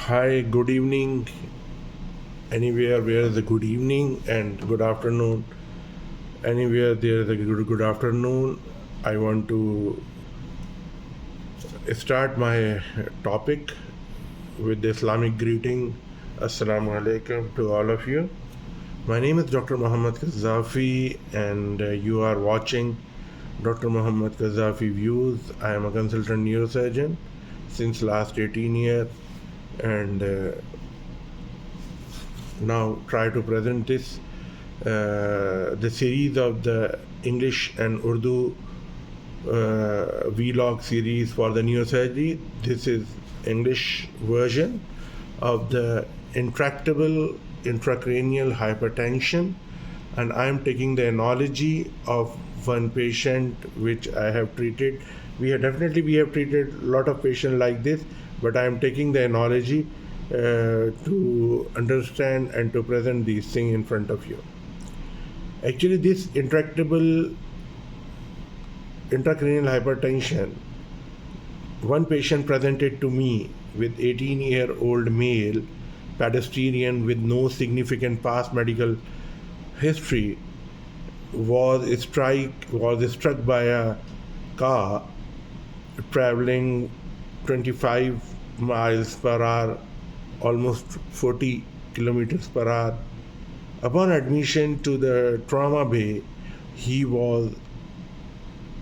Hi, good evening, anywhere where the good evening, and good afternoon, anywhere there is a good afternoon. I want to start my topic with the Islamic greeting. Assalamu alaikum to all of you. My name is Dr. Muhammad Kazafi, and you are watching Dr. Muhammad Kazafi Views. I am a consultant neurosurgeon since last 18 years, and now try to present the series of the English and Urdu vlog series for the neurosurgery. This is English version of the intractable intracranial hypertension, and I am taking the analogy of one patient which I have treated. We have treated a lot of patients like this, but I am taking the analogy to understand and to present these things in front of you. Actually, this intractable intracranial hypertension, one patient presented to me with 18-year-old male pedestrian with no significant past medical history was struck by a car traveling 25 miles per hour, almost 40 kilometers per hour. Upon admission to the trauma bay, he was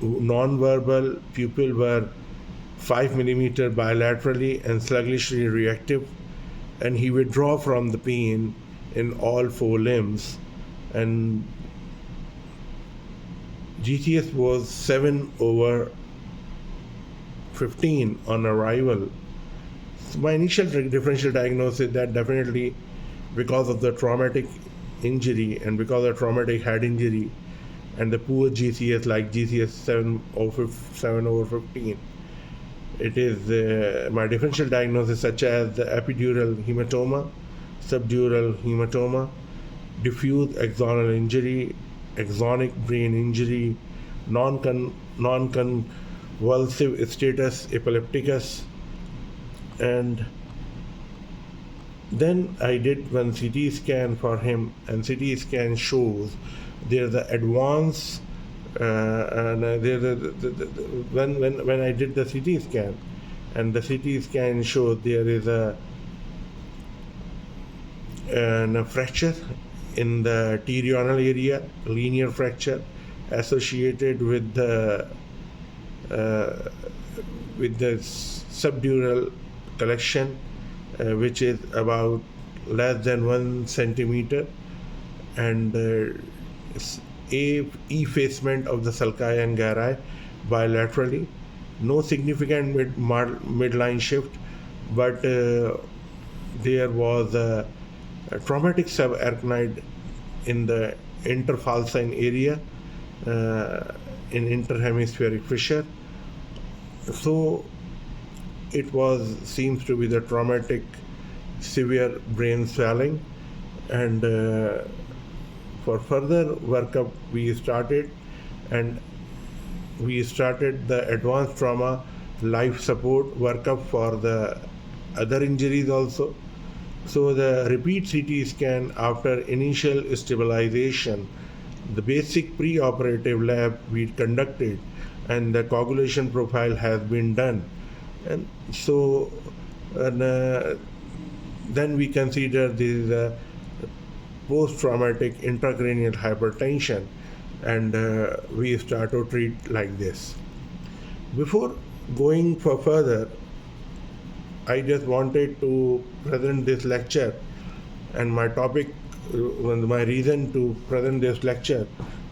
non-verbal, pupils were 5 millimeter bilaterally and sluggishly reactive, and he withdrew from the pain in all four limbs, and GCS was 7/15 on arrival. So my initial differential diagnosis that definitely because of the traumatic injury and because of traumatic head injury and the poor GCS like GCS 7/15, it is my differential diagnosis such as the epidural hematoma, subdural hematoma, diffuse axonal injury, axonic brain injury, non-convulsive status epilepticus, and then I did one CT scan for him, and CT scan shows there's the advance and there's when I did the CT scan, and the CT scan showed there is a fracture in the pterional area, linear fracture associated with the subdural collection, which is about less than 1 centimeter, and effacement of the sulci and gyri bilaterally. No significant midline shift, but there was a traumatic subarachnoid in the interfalcine area in interhemispheric fissure. So it seems to be the traumatic severe brain swelling, and for further workup we started the advanced trauma life support workup for the other injuries also. So the repeat CT scan after initial stabilization, the basic pre-operative lab we conducted, and the coagulation profile has been done, and so then we consider this post-traumatic intracranial hypertension, and we start to treat like this. Before going for further, I just wanted to present this lecture, and my topic, my reason to present this lecture,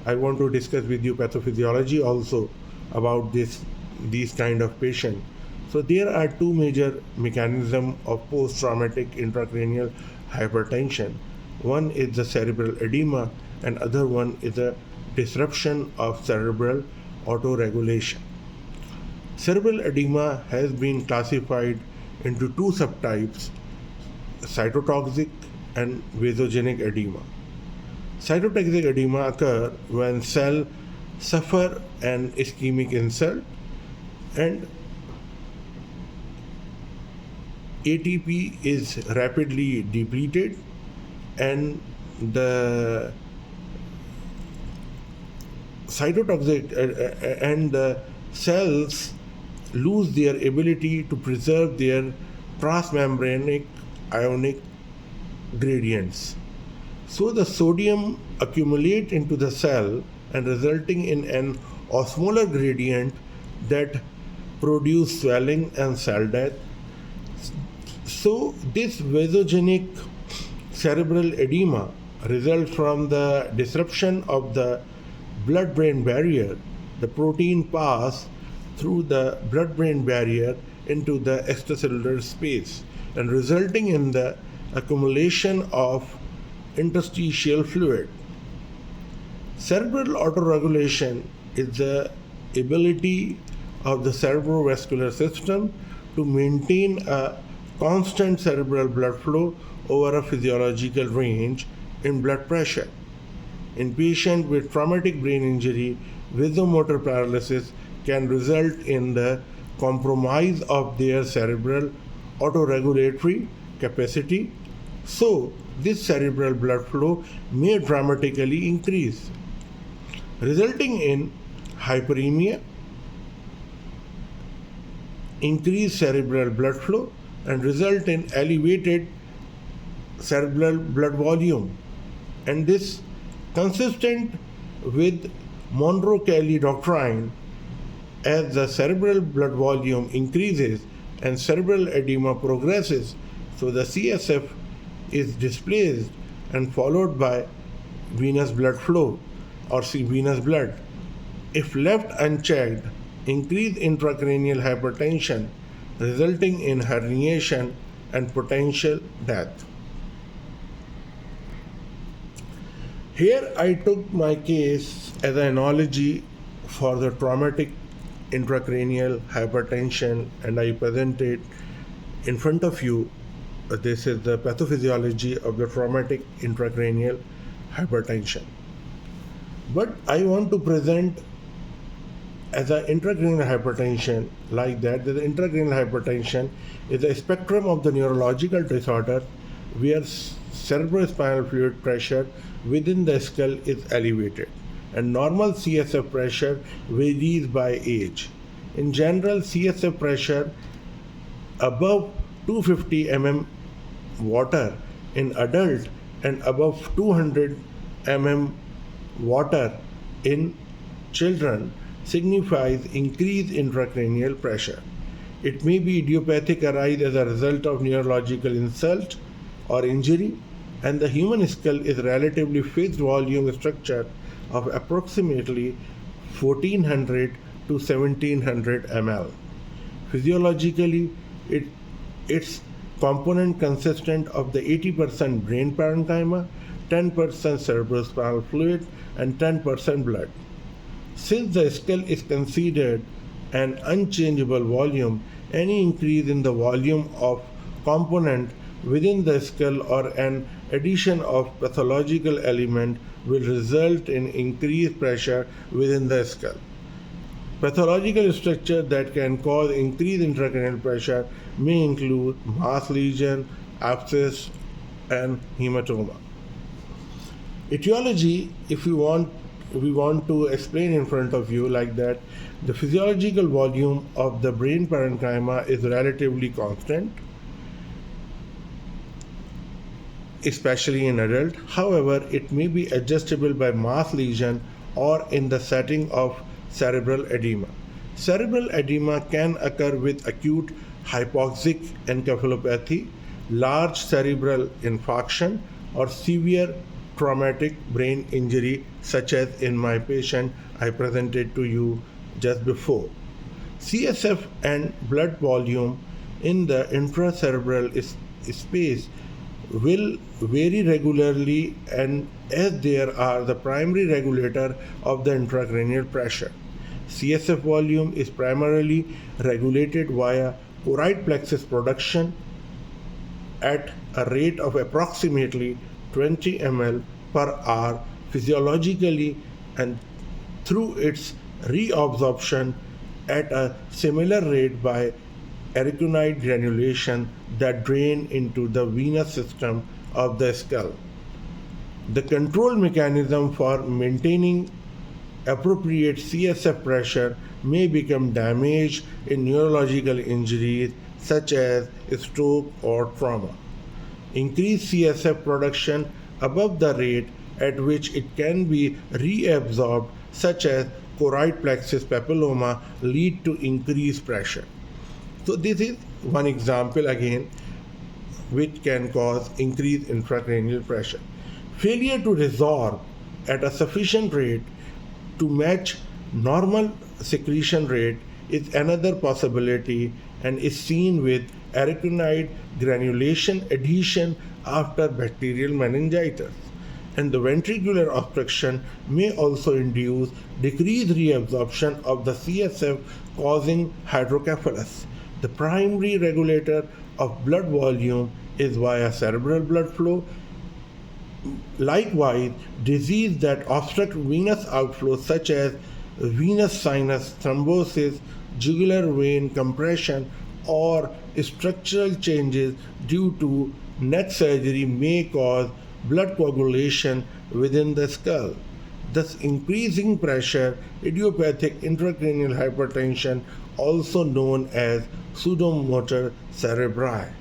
I want to discuss with you pathophysiology also about these kind of patient. So there are two major mechanisms of post-traumatic intracranial hypertension. One is the cerebral edema, and other one is a disruption of cerebral autoregulation. Cerebral edema has been classified into two subtypes: cytotoxic and vasogenic edema. Cytotoxic edema occur when cells suffer an ischemic insult, and ATP is rapidly depleted, and the cytotoxic and the cells lose their ability to preserve their transmembranic ionic gradients. So the sodium accumulate into the cell and resulting in an osmolar gradient that produce swelling and cell death. So this vasogenic cerebral edema results from the disruption of the blood-brain barrier. The protein pass through the blood-brain barrier into the extracellular space and resulting in the accumulation of interstitial fluid. Cerebral autoregulation is the ability of the cerebrovascular system to maintain a constant cerebral blood flow over a physiological range in blood pressure. In patients with traumatic brain injury, vasomotor paralysis can result in the compromise of their cerebral autoregulatory capacity. So, this cerebral blood flow may dramatically increase, resulting in hyperemia, increased cerebral blood flow, and result in elevated cerebral blood volume. And this consistent with Monroe-Kelly doctrine. As the cerebral blood volume increases and cerebral edema progresses, so the CSF is displaced and followed by venous blood flow or venous blood. If left unchecked, increase intracranial hypertension resulting in herniation and potential death. Here I took my case as an analogy for the traumatic intracranial hypertension and I presented in front of you. This is the pathophysiology of the traumatic intracranial hypertension. But I want to present as an intracranial hypertension like that. The intracranial hypertension is a spectrum of the neurological disorder where cerebrospinal fluid pressure within the skull is elevated and normal CSF pressure varies by age. In general, CSF pressure above 250 mm water in adult and above 200 mm water in children signifies increased intracranial pressure. It may be idiopathic, arise as a result of neurological insult or injury, and the human skull is relatively fixed volume structure of approximately 1400 to 1700 ml. Physiologically, its component consistent of the 80% brain parenchyma, 10% cerebrospinal fluid, and 10% blood. Since the skull is considered an unchangeable volume, any increase in the volume of component within the skull or an addition of pathological element will result in increased pressure within the skull. Pathological structure that can cause increased intracranial pressure may include mass lesion, abscess, and hematoma. Etiology, if we want to explain in front of you like that, the physiological volume of the brain parenchyma is relatively constant, especially in adult. However, it may be adjustable by mass lesion or in the setting of cerebral edema. Cerebral edema can occur with acute hypoxic encephalopathy, large cerebral infarction, or severe traumatic brain injury, such as in my patient I presented to you just before. CSF and blood volume in the intracerebral space will vary regularly and as there are the primary regulator of the intracranial pressure. CSF volume is primarily regulated via choroid plexus production at a rate of approximately 20 ml per hour physiologically and through its reabsorption at a similar rate by aragonite granulation that drain into the venous system of the skull. The control mechanism for maintaining appropriate CSF pressure may become damaged in neurological injuries such as stroke or trauma. Increased CSF production above the rate at which it can be reabsorbed, such as choroid plexus papilloma, lead to increased pressure. So this is one example again which can cause increased intracranial pressure. Failure to resorb at a sufficient rate to match normal secretion rate is another possibility and is seen with aragonite granulation adhesion after bacterial meningitis. And the ventricular obstruction may also induce decreased reabsorption of the CSF, causing hydrocephalus. The primary regulator of blood volume is via cerebral blood flow. Likewise, disease that obstruct venous outflow such as venous sinus thrombosis, jugular vein compression, or structural changes due to neck surgery may cause blood coagulation within the skull, thus increasing pressure. Idiopathic intracranial hypertension, also known as pseudomotor cerebri,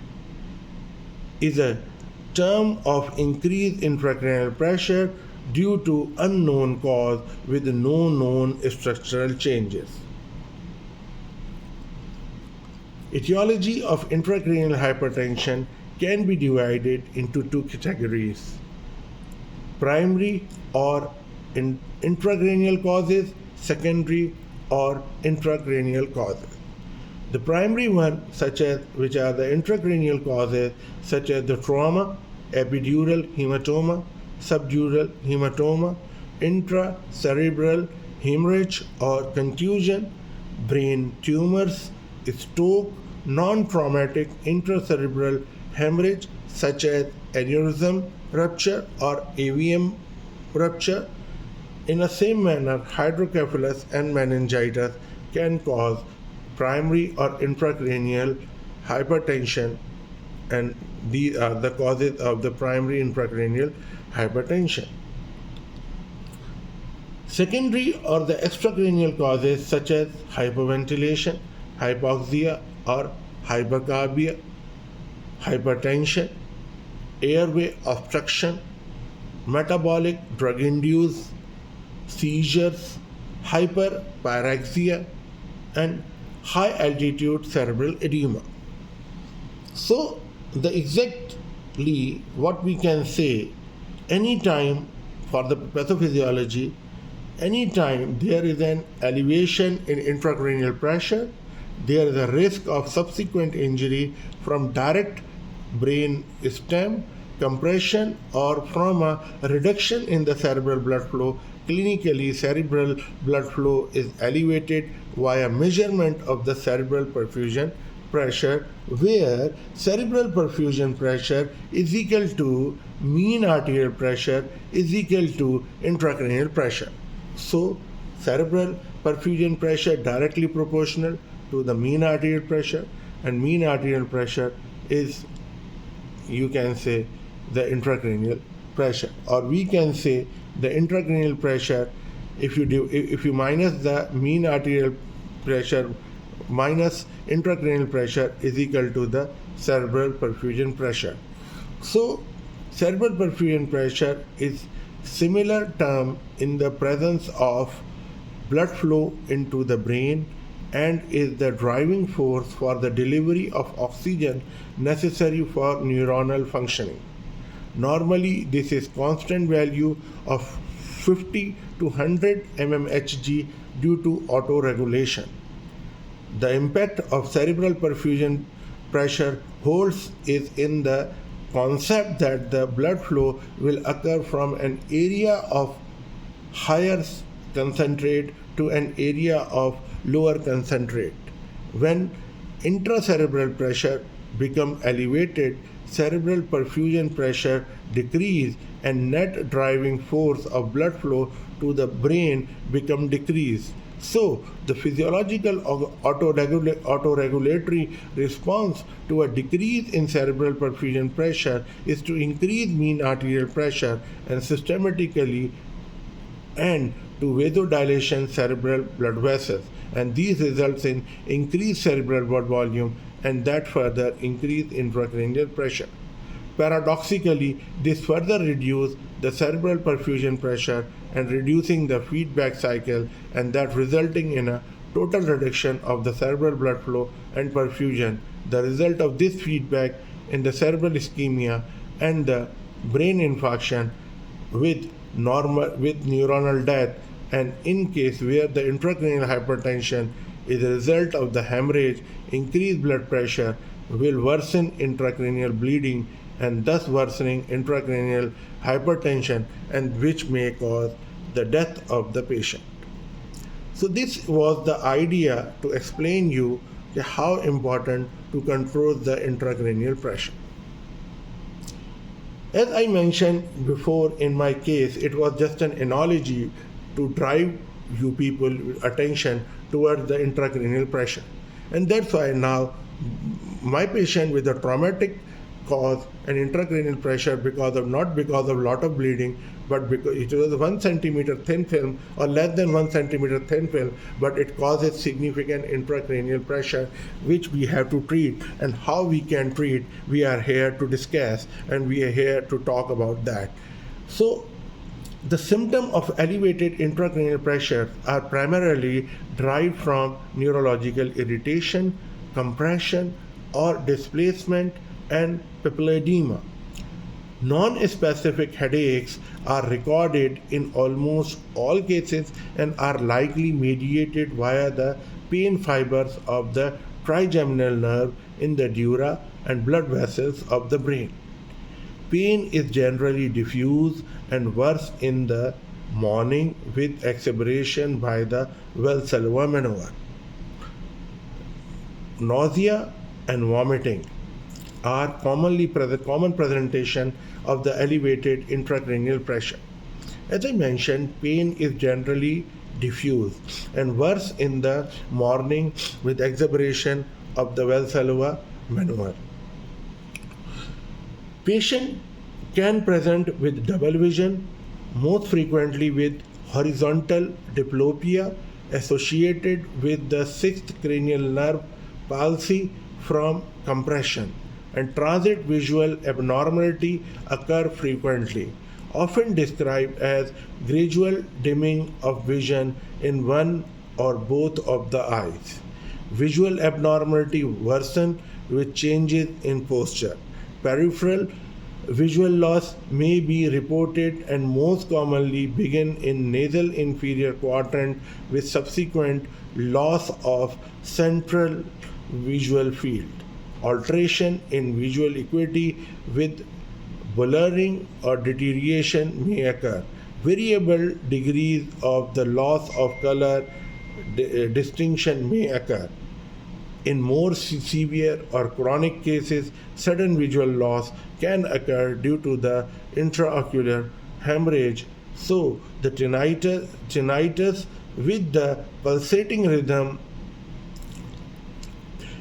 is a term of increased intracranial pressure due to unknown cause with no known structural changes. Etiology of intracranial hypertension can be divided into two categories: primary or intracranial causes, secondary or intracranial causes. The primary one, which are the intracranial causes, such as the trauma, epidural hematoma, subdural hematoma, intracerebral hemorrhage or contusion, brain tumors, stroke, non-traumatic intracerebral hemorrhage such as aneurysm rupture or AVM rupture. In the same manner, hydrocephalus and meningitis can cause primary or intracranial hypertension, and these are the causes of the primary intracranial hypertension. Secondary or the extracranial causes such as hyperventilation, hypoxia or hypercarbia, hypertension, airway obstruction, metabolic drug-induced seizures, hyperpyrexia, and high altitude cerebral edema. So, exactly what we can say, anytime for the pathophysiology, anytime there is an elevation in intracranial pressure, there is a risk of subsequent injury from direct brain stem compression or from a reduction in the cerebral blood flow. Clinically, cerebral blood flow is elevated via measurement of the cerebral perfusion pressure, where cerebral perfusion pressure is equal to mean arterial pressure is equal to intracranial pressure. So, cerebral perfusion pressure directly proportional to the mean arterial pressure, and mean arterial pressure is, you can say, the intracranial pressure, or we can say the intracranial pressure, if you minus the mean arterial pressure minus intracranial pressure is equal to the cerebral perfusion pressure. So cerebral perfusion pressure is similar term in the presence of blood flow into the brain and is the driving force for the delivery of oxygen necessary for neuronal functioning. Normally, this is constant value of 50 to 100 mmHg due to autoregulation. The impact of cerebral perfusion pressure holds is in the concept that the blood flow will occur from an area of higher concentrate to an area of lower concentrate. When intracerebral pressure become elevated, cerebral perfusion pressure decrease and net driving force of blood flow to the brain become decreased. So, the physiological autoregulatory response to a decrease in cerebral perfusion pressure is to increase mean arterial pressure and systematically and to vasodilation cerebral blood vessels, and these results in increased cerebral blood volume and that further increase intracranial pressure. Paradoxically, this further reduces the cerebral perfusion pressure and reducing the feedback cycle, and that resulting in a total reduction of the cerebral blood flow and perfusion. The result of this feedback in the cerebral ischemia and the brain infarction with neuronal death, and in case where the intracranial hypertension is a result of the hemorrhage, increased blood pressure will worsen intracranial bleeding and thus worsening intracranial hypertension, and which may cause the death of the patient. So this was the idea to explain you how important to control the intracranial pressure. As I mentioned before, in my case, it was just an analogy to drive you people attention towards the intracranial pressure. And that's why now my patient with a traumatic cause and intracranial pressure not because of lot of bleeding, but because it was 1 centimeter thin film or less than 1 centimeter thin film, but it causes significant intracranial pressure, which we have to treat. And how we can treat, we are here to discuss, and we are here to talk about that. So the symptom of elevated intracranial pressure are primarily derived from neurological irritation, compression, or displacement, and papilledema. Non-specific headaches are recorded in almost all cases and are likely mediated via the pain fibers of the trigeminal nerve in the dura and blood vessels of the brain. Pain is generally diffuse and worse in the morning with exacerbation by the Valsalva maneuver. Nausea and vomiting are common presentation of the elevated intracranial pressure. As I mentioned, pain is generally diffuse and worse in the morning with exacerbation of the Valsalva maneuver. Patient can present with double vision, most frequently with horizontal diplopia associated with the sixth cranial nerve palsy from compression, and transit visual abnormality occur frequently, often described as gradual dimming of vision in one or both of the eyes. Visual abnormality worsen with changes in posture. Peripheral visual loss may be reported and most commonly begin in nasal inferior quadrant with subsequent loss of central visual field. Alteration in visual acuity with blurring or deterioration may occur. Variable degrees of the loss of color distinction may occur. In more severe or chronic cases, sudden visual loss can occur due to the intraocular hemorrhage. So, the tinnitus with the pulsating rhythm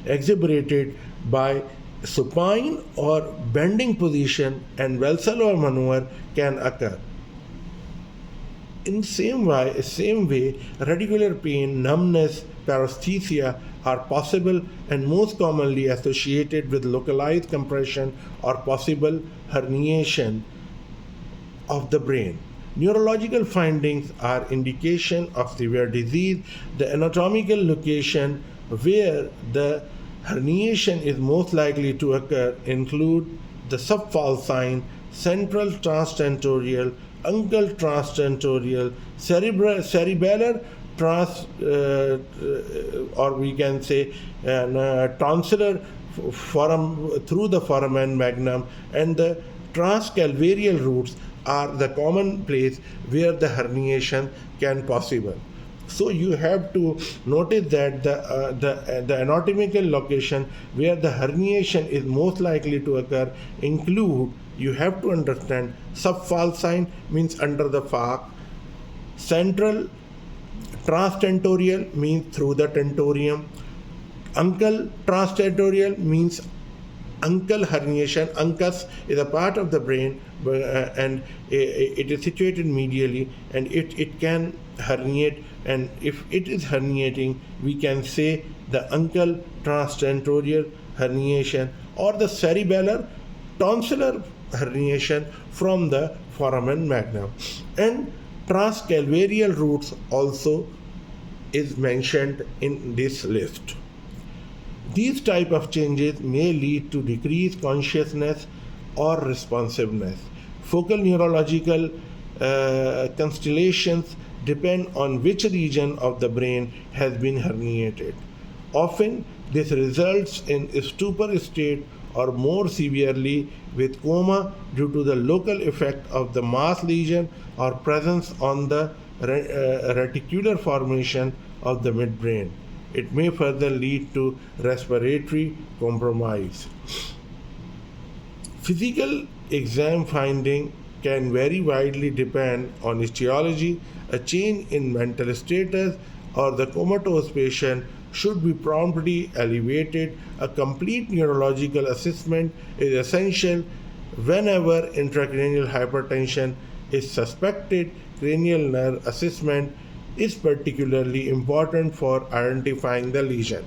exacerbated by supine or bending position and Valsalva maneuver can occur. In same way, radicular pain, numbness, paresthesia are possible and most commonly associated with localized compression or possible herniation of the brain. Neurological findings are indication of severe disease. The anatomical location where the herniation is most likely to occur include the subfalcine, central transtentorial, uncal transtentorial, cerebellar or we can say tonsillar through the foramen magnum, and the transcalvarial roots are the common place where the herniation can possible. So you have to notice that the anatomical location where the herniation is most likely to occur include, you have to understand, subfalcine means under the falc, central Transtentorial means through the tentorium. Uncal transtentorial means uncal herniation. Uncus is a part of the brain and it is situated medially, and it can herniate, and if it is herniating we can say the uncal transtentorial herniation or the cerebellar tonsillar herniation from the foramen magnum. And transcalvarial roots also is mentioned in this list. These type of changes may lead to decreased consciousness or responsiveness. Focal neurological constellations depend on which region of the brain has been herniated. Often, this results in a stupor state or more severely with coma due to the local effect of the mass lesion or presence on the reticular formation of the midbrain. It may further lead to respiratory compromise. Physical exam finding can vary widely depend on etiology. A change in mental status or the comatose patient should be promptly elevated. A complete neurological assessment is essential whenever intracranial hypertension is suspected. Cranial nerve assessment is particularly important for identifying the lesion.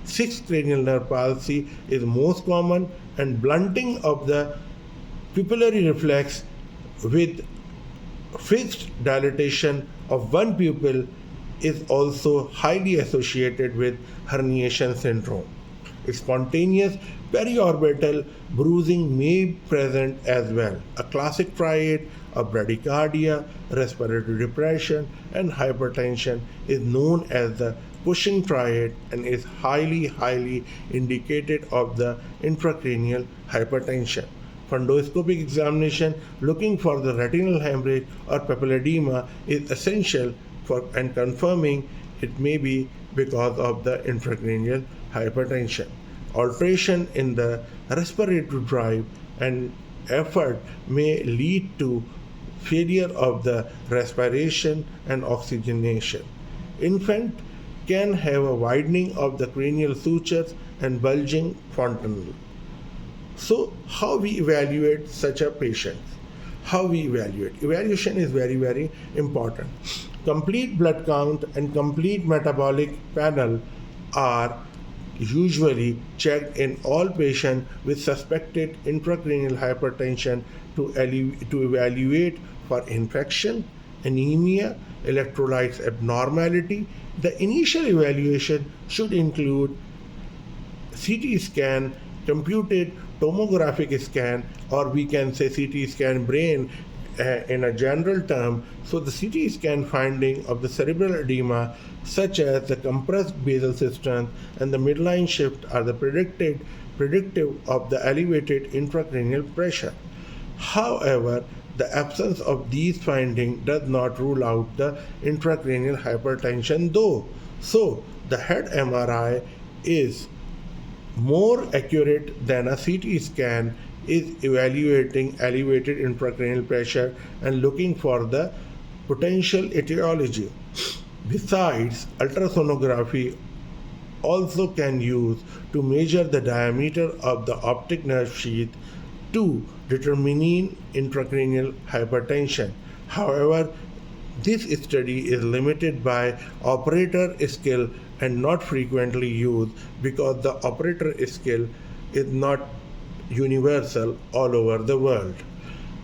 Sixth cranial nerve palsy is most common, and blunting of the pupillary reflex with fixed dilatation of one pupil is also highly associated with herniation syndrome. Spontaneous periorbital bruising may be present as well. A classic triad of bradycardia, respiratory depression, and hypertension is known as the Cushing triad and is highly indicated of the intracranial hypertension. Fundoscopic examination looking for the retinal hemorrhage or papilledema is essential for and confirming it may be because of the intracranial hypertension. Alteration in the respiratory drive and effort may lead to failure of the respiration and oxygenation. Infant can have a widening of the cranial sutures and bulging fontanelle. So, how we evaluate such a patient? How we evaluate? Evaluation is very important. Complete blood count and complete metabolic panel are usually checked in all patients with suspected intracranial hypertension to evaluate for infection, anemia, electrolytes abnormality. The initial evaluation should include CT scan, computed tomographic scan, or we can say CT scan brain in a general term. So the CT scan finding of the cerebral edema, such as the compressed basal cistern and the midline shift, are the predictive of the elevated intracranial pressure. However, the absence of these findings does not rule out the intracranial hypertension though. So the head MRI is more accurate than a CT scan is evaluating elevated intracranial pressure and looking for the potential etiology. Besides, ultrasonography also can use to measure the diameter of the optic nerve sheath to determining intracranial hypertension. However, this study is limited by operator skill and not frequently used because the operator skill is not universal all over the world.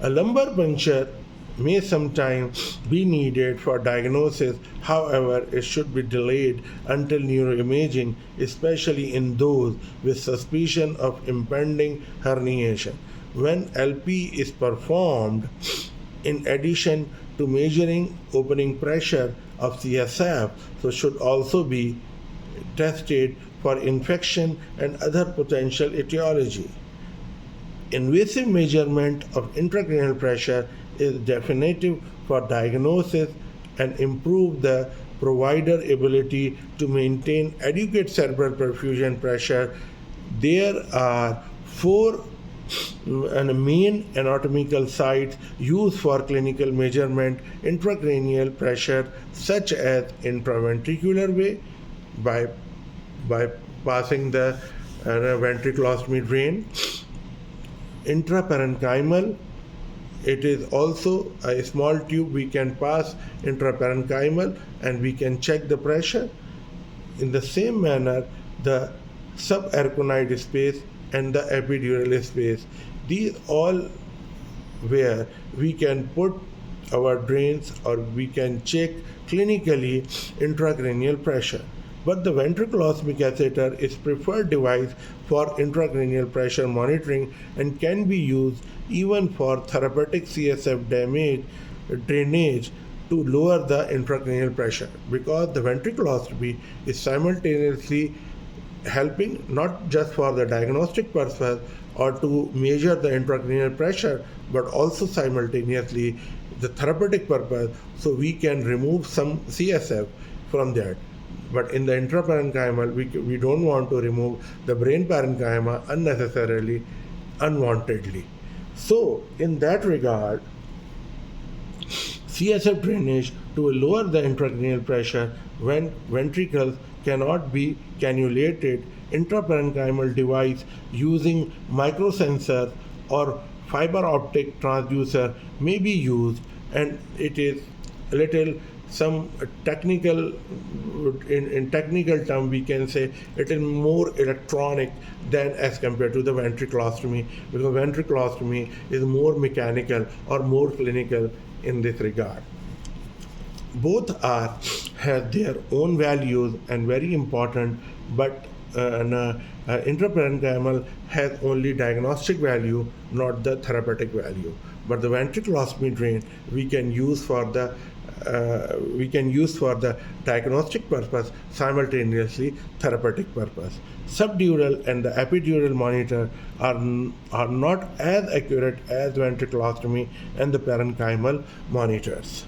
A lumbar puncture may sometimes be needed for diagnosis. However, it should be delayed until neuroimaging, especially in those with suspicion of impending herniation. When LP is performed, in addition to measuring opening pressure of CSF, so should also be tested for infection and other potential etiology. Invasive measurement of intracranial pressure is definitive for diagnosis and improve the provider ability to maintain adequate cerebral perfusion pressure. There are four and main anatomical sites used for clinical measurement intracranial pressure, such as intraventricular way by passing the ventriculostomy drain, intraparenchymal. It is also a small tube we can pass intraparenchymal and we can check the pressure. In the same manner, the subarachnoid space and the epidural space, these all where we can put our drains or we can check clinically intracranial pressure. But the ventriculostomy catheter is preferred device for intracranial pressure monitoring and can be used even for therapeutic CSF damage drainage to lower the intracranial pressure, because the ventriculostomy is simultaneously helping not just for the diagnostic purpose or to measure the intracranial pressure, but also simultaneously the therapeutic purpose, so we can remove some CSF from that. But in the intraparenchymal, we don't want to remove the brain parenchyma unnecessarily, unwantedly. So, in that regard, CSF drainage to lower the intracranial pressure when ventricles cannot be cannulated, intraparenchymal device using microsensor or fiber optic transducer may be used, and it is a little some technical in technical term we can say it is more electronic than as compared to the ventriculostomy, because ventriculostomy is more mechanical or more clinical in this regard. Both are have their own values and very important, but intraparenchymal has only diagnostic value, not the therapeutic value. But the ventriculostomy drain we can use for the diagnostic purpose, simultaneously therapeutic purpose. Subdural and the epidural monitor are not as accurate as ventriculostomy and the parenchymal monitors.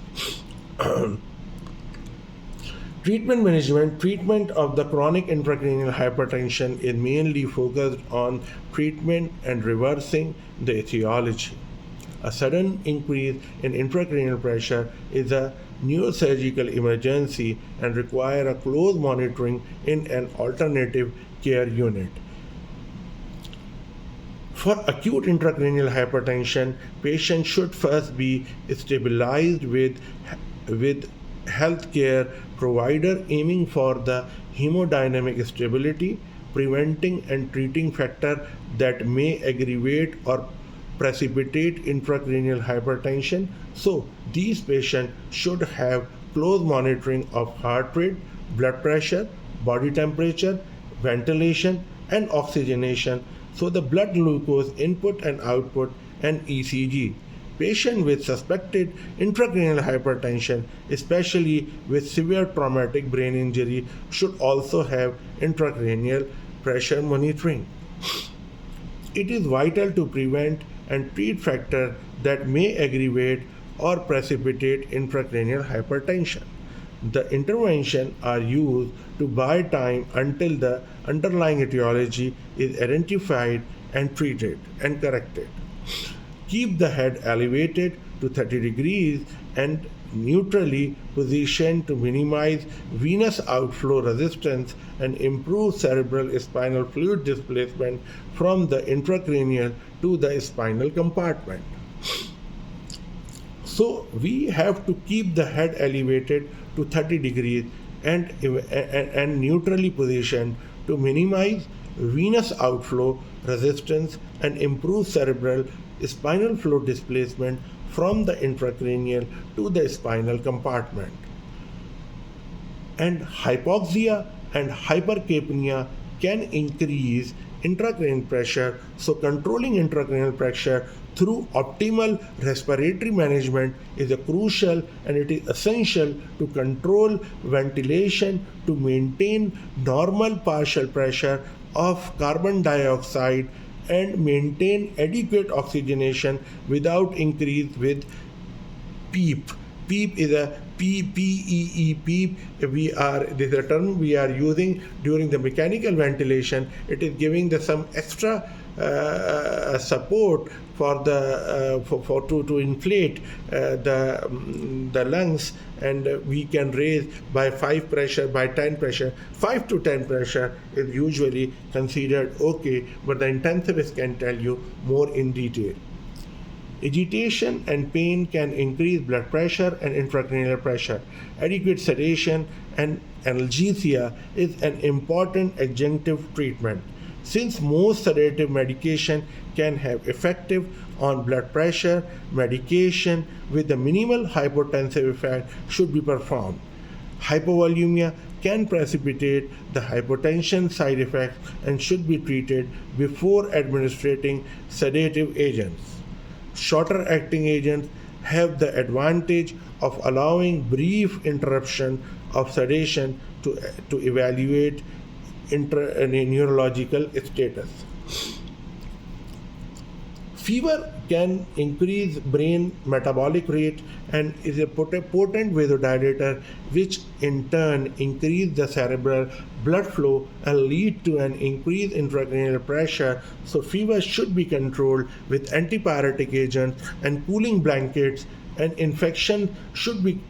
Treatment of the chronic intracranial hypertension is mainly focused on treatment and reversing the etiology. A sudden increase in intracranial pressure is a neurosurgical emergency and require a close monitoring in an alternative care unit. For acute intracranial hypertension, patients should first be stabilized with healthcare provider aiming for the hemodynamic stability, preventing and treating factors that may aggravate or precipitate intracranial hypertension. So, these patients should have close monitoring of heart rate, blood pressure, body temperature, ventilation, and oxygenation, so the blood glucose input and output, and ECG. Patients with suspected intracranial hypertension, especially with severe traumatic brain injury, should also have intracranial pressure monitoring. It is vital to prevent and treat factors that may aggravate or precipitate intracranial hypertension. The interventions are used to buy time until the underlying etiology is identified and treated and corrected. Keep the head elevated to 30 degrees and neutrally positioned to minimize venous outflow resistance and improve cerebral spinal fluid displacement from the intracranial to the spinal compartment. So we have to keep the head elevated to 30 degrees and neutrally positioned to minimize venous outflow resistance and improve cerebral spinal fluid displacement from the intracranial to the spinal compartment. And hypoxia and hypercapnia can increase intracranial pressure, so controlling intracranial pressure through optimal respiratory management is a crucial, and it is essential to control ventilation to maintain normal partial pressure of carbon dioxide and maintain adequate oxygenation without increase with PEEP. PEEP is a PPEE PEEP. This is a term we are using during the mechanical ventilation. It is giving some extra support for the to inflate the lungs, and we can raise by 5 pressure, by 10 pressure. 5 to 10 pressure is usually considered okay, but the intensivist can tell you more in detail. Agitation and pain can increase blood pressure and intracranial pressure. Adequate sedation and analgesia is an important adjunctive treatment. Since most sedative medication can have effective on blood pressure, medication with a minimal hypotensive effect should be performed. Hypovolemia can precipitate the hypotension side effects and should be treated before administering sedative agents. Shorter acting agents have the advantage of allowing brief interruption of sedation to evaluate neurological status. Fever can increase brain metabolic rate and is a potent vasodilator, which in turn increase the cerebral blood flow and lead to an increased intracranial pressure. So fever should be controlled with antipyretic agents and cooling blankets, and infection should be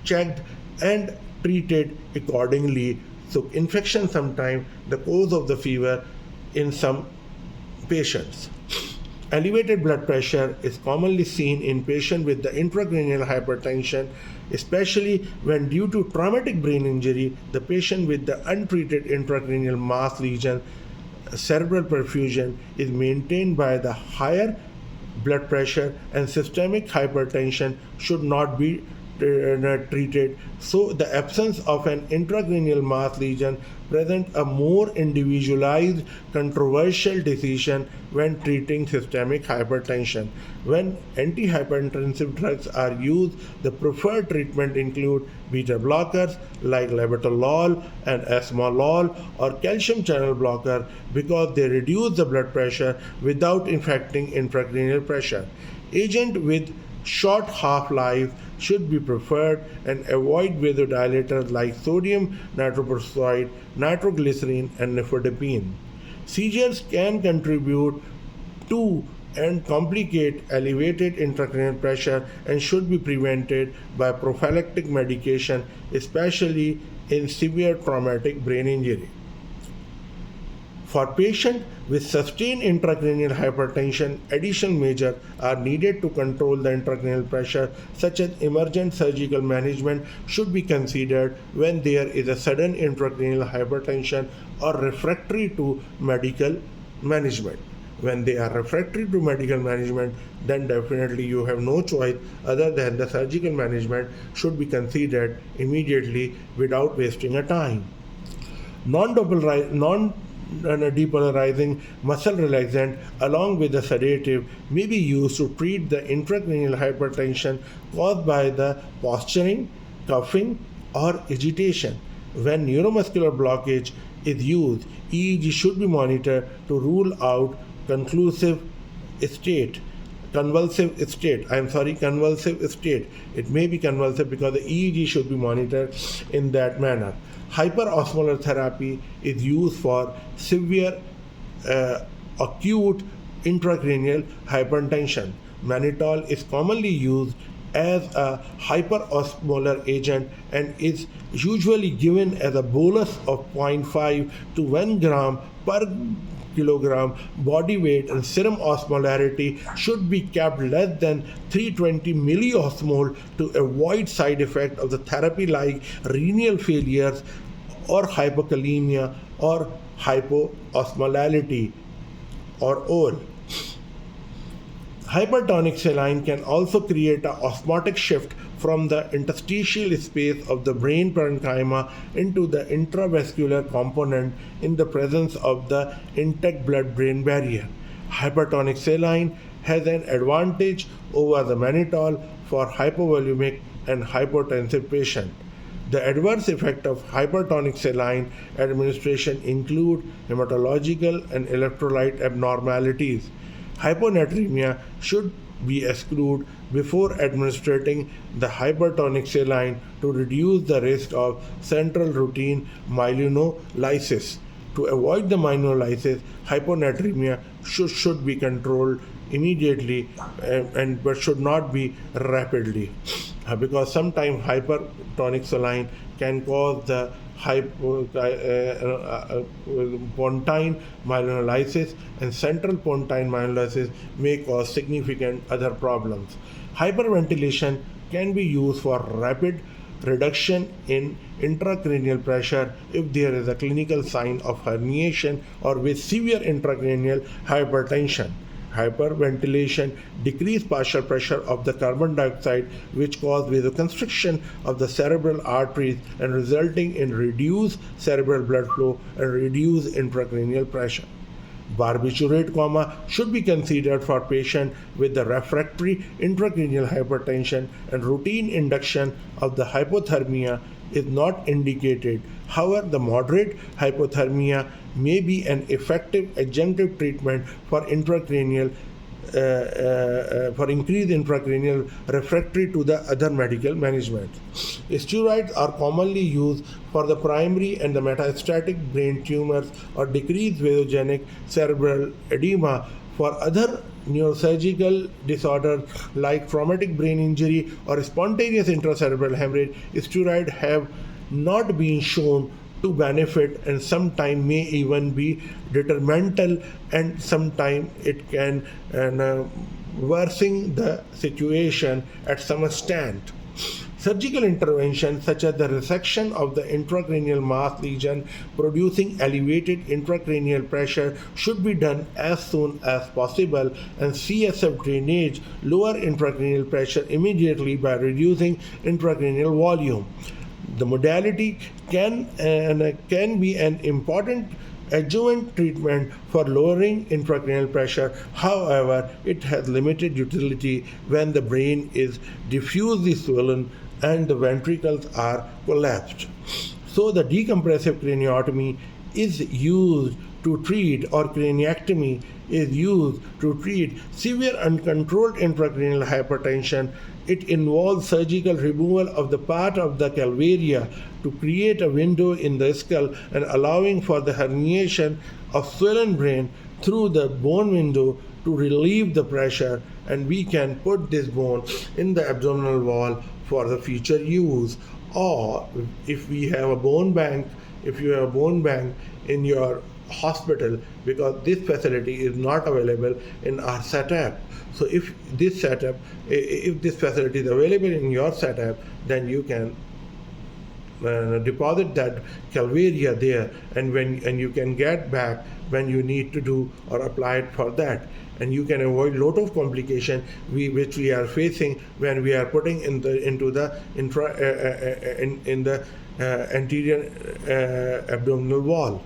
checked and treated accordingly. So infection sometimes the cause of the fever in some patients. Elevated blood pressure is commonly seen in patients with the intracranial hypertension, especially when due to traumatic brain injury, the patient with the untreated intracranial mass lesion, cerebral perfusion is maintained by the higher blood pressure, and systemic hypertension should not be treated. So the absence of an intracranial mass lesion presents a more individualized controversial decision when treating systemic hypertension. When antihypertensive drugs are used, the preferred treatment include beta blockers like labetalol and esmolol, or calcium channel blocker, because they reduce the blood pressure without affecting intracranial pressure. Agent with short half-life should be preferred, and avoid vasodilators like sodium nitroprusside, nitroglycerin, and nifedipine. Seizures can contribute to and complicate elevated intracranial pressure and should be prevented by prophylactic medication, especially in severe traumatic brain injury. For patients with sustained intracranial hypertension, additional measures are needed to control the intracranial pressure, such as emergent surgical management should be considered when there is a sudden intracranial hypertension or refractory to medical management. When they are refractory to medical management, then definitely you have no choice other than the surgical management should be considered immediately without wasting a time. Non-depolarizing muscle relaxant along with the sedative may be used to treat the intracranial hypertension caused by the posturing, coughing, or agitation. When neuromuscular blockage is used, EEG should be monitored to rule out convulsive state. Convulsive state. It may be convulsive because the EEG should be monitored in that manner. Hyperosmolar therapy is used for severe acute intracranial hypertension. Mannitol is commonly used as a hyperosmolar agent and is usually given as a bolus of 0.5 to 1 gram per kilogram body weight, and serum osmolarity should be kept less than 320 milliosmol to avoid side effects of the therapy like renal failures or hypokalemia or hypoosmolality or OL. Hypertonic saline can also create an osmotic shift from the interstitial space of the brain parenchyma into the intravascular component in the presence of the intact blood-brain barrier. Hypertonic saline has an advantage over the mannitol for hypovolemic and hypotensive patients. The adverse effects of hypertonic saline administration include hematological and electrolyte abnormalities. Hyponatremia should be excluded before administering the hypertonic saline to reduce the risk of central routine myelinolysis. To avoid the minor lysis, hyponatremia should be controlled immediately but should not be rapidly, because sometimes hypertonic saline can cause the pontine myelolysis, and central pontine myelolysis may cause significant other problems. Hyperventilation can be used for rapid reduction in intracranial pressure if there is a clinical sign of herniation or with severe intracranial hypertension. Hyperventilation decreases partial pressure of the carbon dioxide, which causes vasoconstriction of the cerebral arteries and resulting in reduced cerebral blood flow and reduced intracranial pressure. Barbiturate coma should be considered for patients with the refractory intracranial hypertension, and routine induction of the hypothermia is not indicated. However, the moderate hypothermia may be an effective adjunctive treatment for intracranial for increased intracranial refractory to the other medical management. Steroids are commonly used for the primary and the metastatic brain tumors or decreased vasogenic cerebral edema. For other neurosurgical disorders like traumatic brain injury or spontaneous intracerebral hemorrhage, steroids have not been shown to benefit, and sometimes may even be detrimental, and sometimes it can worsen the situation at some extent. Surgical intervention such as the resection of the intracranial mass lesion producing elevated intracranial pressure should be done as soon as possible, and CSF drainage lower intracranial pressure immediately by reducing intracranial volume. The modality can be an important adjuvant treatment for lowering intracranial pressure. However, it has limited utility when the brain is diffusely swollen and the ventricles are collapsed. So the decompressive craniotomy is used to treat, or craniectomy is used to treat severe uncontrolled intracranial hypertension. It involves surgical removal of the part of the calvaria to create a window in the skull and allowing for the herniation of swollen brain through the bone window to relieve the pressure, and we can put this bone in the abdominal wall for the future use. Or if we have a bone bank, if you have a bone bank in your hospital, because this facility is not available in our setup. So if this facility is available in your setup, then you can deposit that calvaria there, and you can get back when you need to do or apply it for that, and you can avoid lot of complication which we are facing when we are putting into the anterior abdominal wall.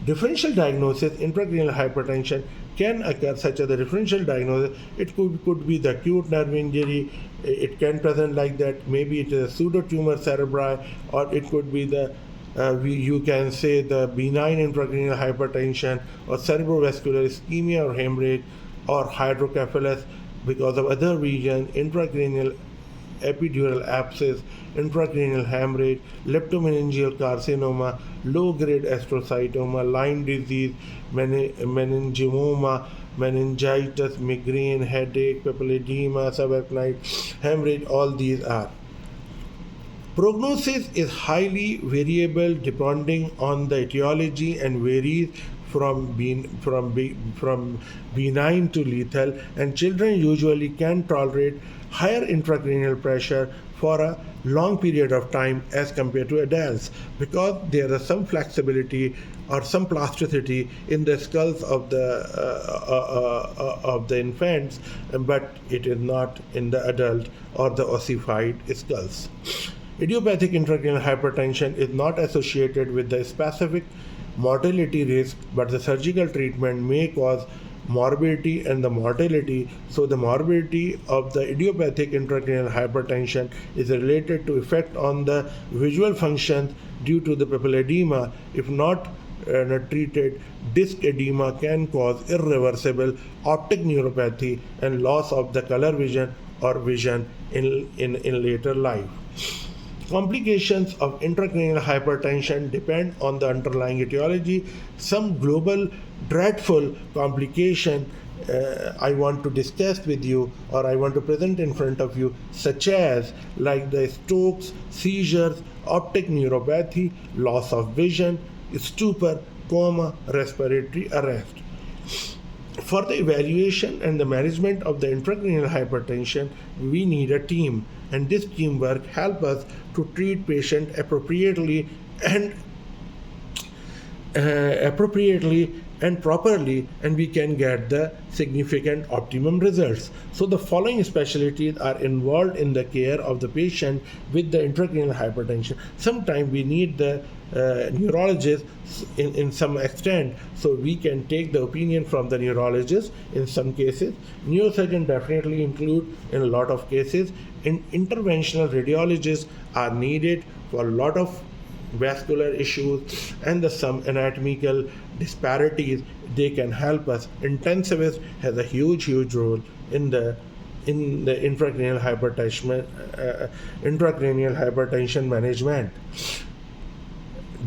Differential diagnosis intracranial hypertension can occur, such as the differential diagnosis. It could be the acute nerve injury. It can present like that. Maybe it is a pseudotumor cerebri, or it could be you can say the benign intracranial hypertension, or cerebrovascular ischemia or hemorrhage, or hydrocephalus because of other region, intracranial epidural abscess, intracranial hemorrhage, leptomeningeal carcinoma, low-grade astrocytoma, Lyme disease, meningioma, meningitis, migraine, headache, papilledema, subarachnoid hemorrhage. All these are. Prognosis is highly variable depending on the etiology and varies from benign to lethal, and children usually can tolerate higher intracranial pressure for a long period of time as compared to adults, because there is some flexibility or some plasticity in the skulls of the infants, but it is not in the adult or the ossified skulls. Idiopathic intracranial hypertension is not associated with the specific mortality risk, but the surgical treatment may cause morbidity and the mortality. So the morbidity of the idiopathic intracranial hypertension is related to effect on the visual function due to the papilledema. If not treated, disc edema can cause irreversible optic neuropathy and loss of the color vision or vision in later life. Complications of intracranial hypertension depend on the underlying etiology. Some global dreadful complication I want to discuss with you, or I want to present in front of you, such as like the strokes, seizures, optic neuropathy, loss of vision, stupor, coma, respiratory arrest. For the evaluation and the management of the intracranial hypertension, we need a team, and this teamwork helps us to treat patient and appropriately and properly, and we can get the significant optimum results. So the following specialties are involved in the care of the patient with the intracranial hypertension. Sometimes we need the neurologist in some extent, so we can take the opinion from the neurologist in some cases. Neurosurgeon definitely include in a lot of cases. Interventional radiologists are needed for a lot of vascular issues and some anatomical disparities. They can help us. Intensivist has a huge role in the intracranial hypertension management.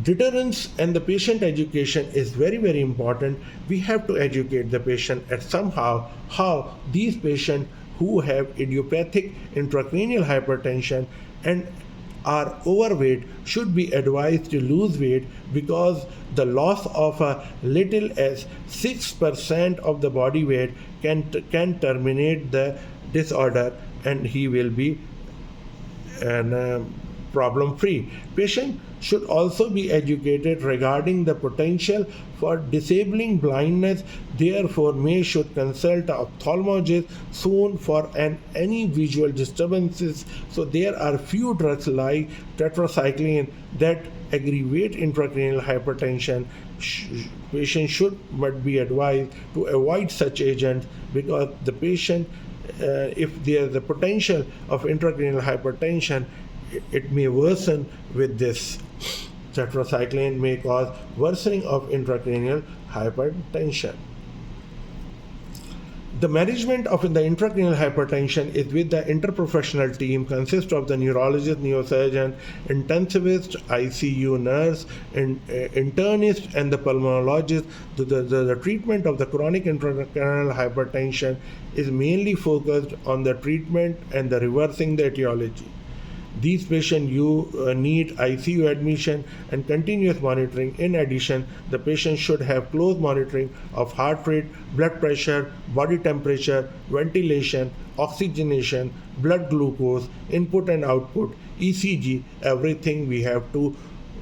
Deterrence and the patient education is very important. We have to educate the patient at somehow how these patients who have idiopathic intracranial hypertension and are overweight should be advised to lose weight, because the loss of a little as 6% of the body weight can terminate the disorder, and he will be problem free. Patient should also be educated regarding the potential for disabling blindness, therefore should consult an ophthalmologist soon for any visual disturbances. So there are few drugs like tetracycline that aggravate intracranial hypertension. Patient should but be advised to avoid such agents, because the patient, if there is a potential of intracranial hypertension, it may worsen with this. Tetracycline may cause worsening of intracranial hypertension. The management of the intracranial hypertension is with the interprofessional team, consists of the neurologist, neurosurgeon, intensivist, ICU nurse, internist, and the pulmonologist. The treatment of the chronic intracranial hypertension is mainly focused on the treatment and the reversing the etiology. These patients need ICU admission and continuous monitoring. In addition, the patient should have close monitoring of heart rate, blood pressure, body temperature, ventilation, oxygenation, blood glucose, input and output, ECG, everything we have to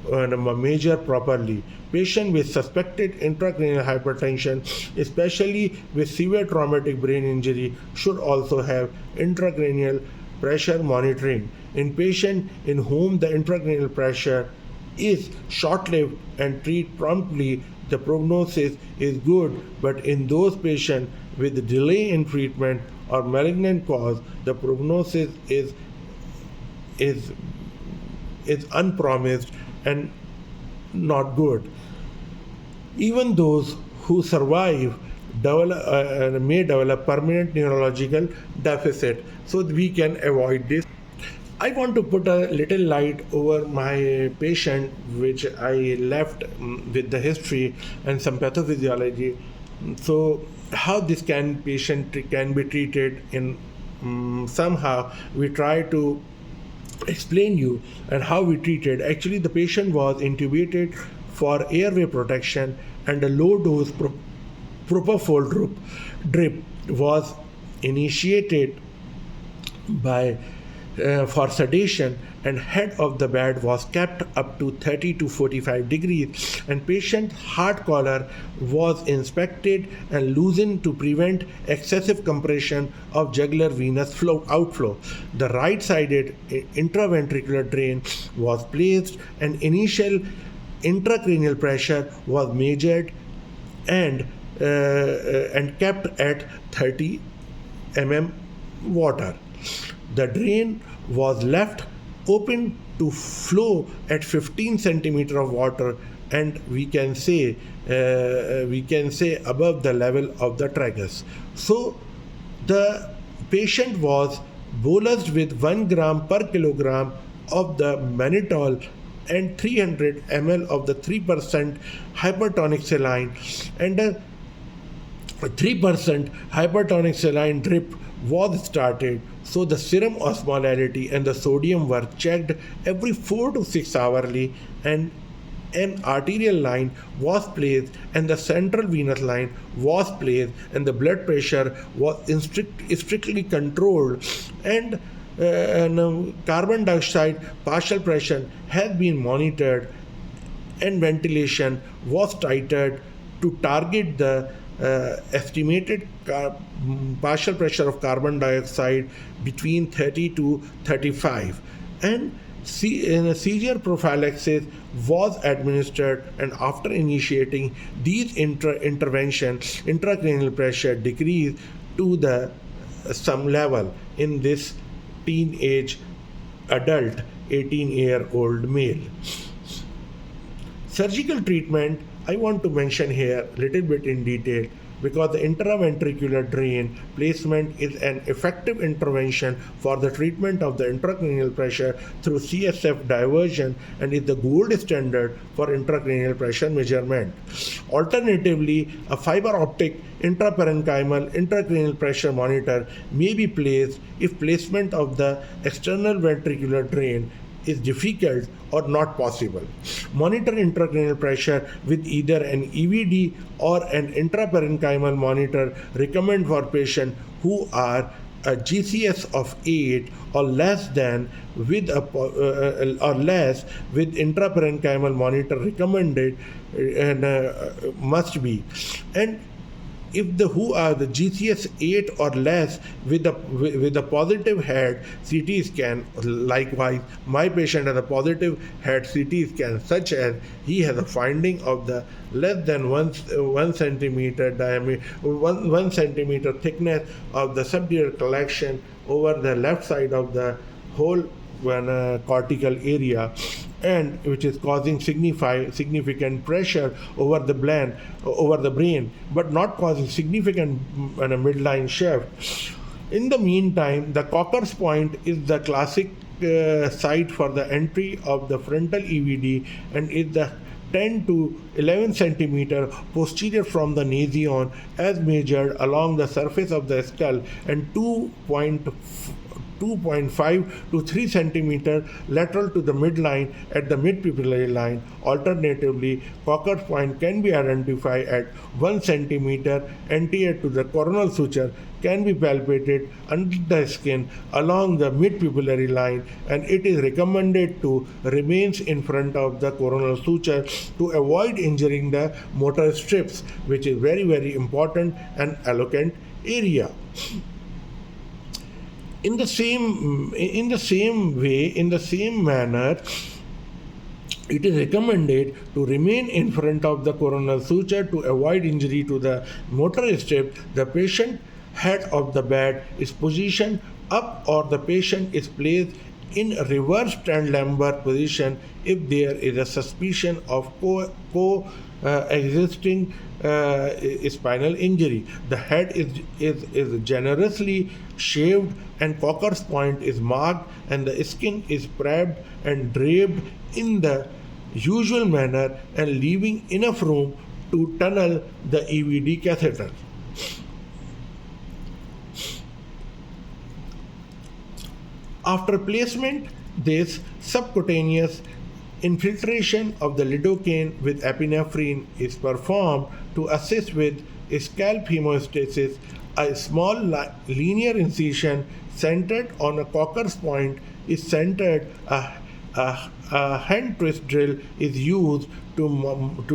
measure properly. Patient with suspected intracranial hypertension, especially with severe traumatic brain injury, should also have intracranial pressure monitoring. In patients in whom the intracranial pressure is short-lived and treat promptly, the prognosis is good, but in those patients with delay in treatment or malignant cause, the prognosis is unpromised and not good. Even those who survive may develop permanent neurological deficit, so we can avoid this. I want to put a little light over my patient, which I left with the history and some pathophysiology. So how this patient can be treated in somehow we try to explain you and how we treated. Actually, the patient was intubated for airway protection, and a low dose propofol drip was initiated by for sedation, and head of the bed was kept up to 30 to 45 degrees, and patient heart collar was inspected and loosened to prevent excessive compression of jugular venous outflow. The right-sided intraventricular drain was placed, and initial intracranial pressure was measured and kept at 30 mm water. The drain was left open to flow at 15 centimeter of water, and we can say above the level of the tragus. So the patient was bolused with 1 gram per kilogram of the mannitol and 300 ml of the 3% hypertonic saline, and a 3% hypertonic saline drip was started. So the serum osmolality and the sodium were checked every 4 to 6 hourly, and an arterial line was placed and the central venous line was placed, and the blood pressure was strictly controlled, and carbon dioxide partial pressure has been monitored, and ventilation was tightened to target the estimated partial pressure of carbon dioxide between 30 to 35, and seizure prophylaxis was administered, and after initiating these interventions, intracranial pressure decreased to the some level in this teenage adult 18-year-old male. Surgical treatment, I want to mention here a little bit in detail, because the intraventricular drain placement is an effective intervention for the treatment of the intracranial pressure through CSF diversion and is the gold standard for intracranial pressure measurement. Alternatively, a fiber optic intraparenchymal intracranial pressure monitor may be placed if placement of the external ventricular drain is difficult or not possible. Monitor intracranial pressure with either an EVD or an intraparenchymal monitor recommended for patients who are a GCS of 8 or less than with or less with intraparenchymal monitor recommended and must be. And if the who are the GCS 8 or less with a positive head CT scan, likewise my patient has a positive head CT scan, such as he has a finding of the less than 1 centimeter diameter, 1 centimeter thickness of the subdural collection over the left side of the whole cortical area, and which is causing significant pressure over the brain, but not causing significant midline shift. In the meantime, the Cocker's point is the classic site for the entry of the frontal EVD and is the 10 to 11 centimeter posterior from the nasion as measured along the surface of the skull, and 2.5 to 3 centimeter lateral to the midline at the midpupillary line. Alternatively, Cocker's point can be identified at 1 centimeter anterior to the coronal suture, can be palpated under the skin along the midpupillary line, and it is recommended to remain in front of the coronal suture to avoid injuring the motor strips, which is very, very important and eloquent area. In the same manner, it is recommended to remain in front of the coronal suture to avoid injury to the motor strip. The patient head of the bed is positioned up, or the patient is placed in a reverse lumbar position if there is a suspicion of existing spinal injury. The head is generously shaved, and Cocker's point is marked, and the skin is prepped and draped in the usual manner, and leaving enough room to tunnel the EVD catheter. After placement, this subcutaneous infiltration of the lidocaine with epinephrine is performed to assist with scalp hemostasis. A small linear incision centered on a Cocker's point is centered. A hand twist drill is used to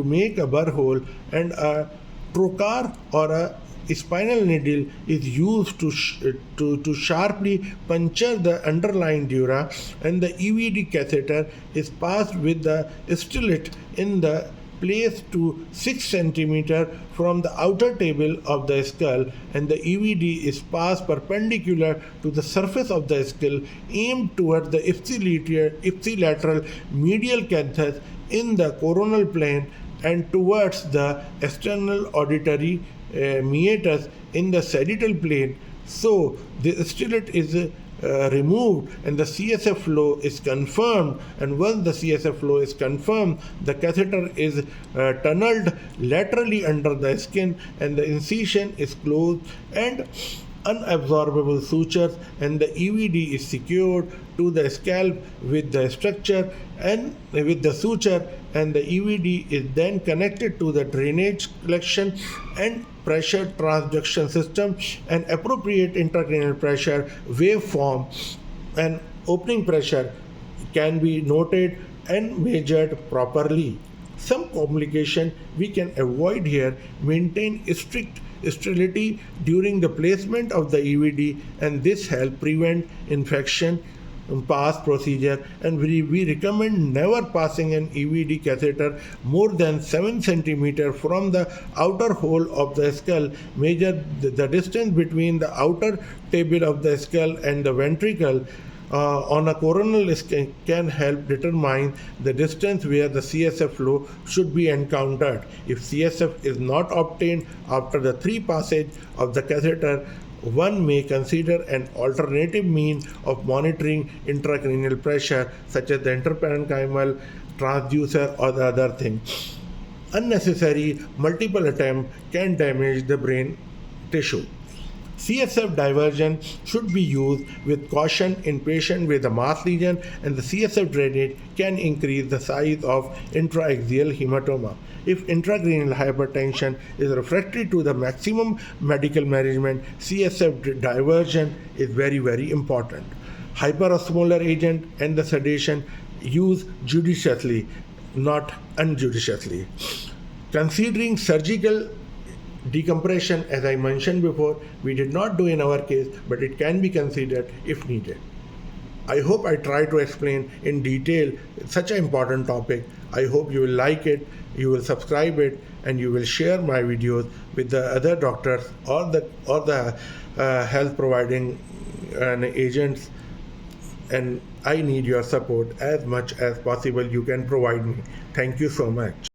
make a burr hole, and a trocar or a spinal needle is used to sharply puncture the underlying dura, and the EVD catheter is passed with the stellate in the place to 6 centimeter from the outer table of the skull, and the EVD is passed perpendicular to the surface of the skull, aimed toward the ipsilateral medial canthus in the coronal plane and towards the external auditory meatus in the sagittal plane. So the stellate is removed and the CSF flow is confirmed, and once the CSF flow is confirmed, the catheter is tunneled laterally under the skin and the incision is closed and unabsorbable sutures, and the EVD is secured to the scalp with the structure and with the suture, and the EVD is then connected to the drainage collection and pressure transduction system, and appropriate intracranial pressure waveform and opening pressure can be noted and measured properly. Some complication we can avoid here: maintain strict sterility during the placement of the EVD, and this help prevent infection past procedure, and we recommend never passing an EVD catheter more than 7 cm from the outer hole of the skull. Measure the distance between the outer table of the skull and the ventricle on a coronal scan can help determine the distance where the CSF flow should be encountered. If CSF is not obtained after the 3 passage of the catheter, one may consider an alternative means of monitoring intracranial pressure, such as the interparenchymal transducer or the other thing. Unnecessary multiple attempt can damage the brain tissue. CSF diversion should be used with caution in patients with a mass lesion, and the CSF drainage can increase the size of intraaxial hematoma. If intracranial hypertension is refractory to the maximum medical management, CSF diversion is very, very important. Hyperosmolar agent and the sedation used judiciously, not unjudiciously. Considering surgical decompression, as I mentioned before, we did not do in our case, but it can be considered if needed. I hope I tried to explain in detail such an important topic. I hope you will like it, you will subscribe it, and you will share my videos with the other doctors or the health providing agents. And I need your support as much as possible you can provide me. Thank you so much.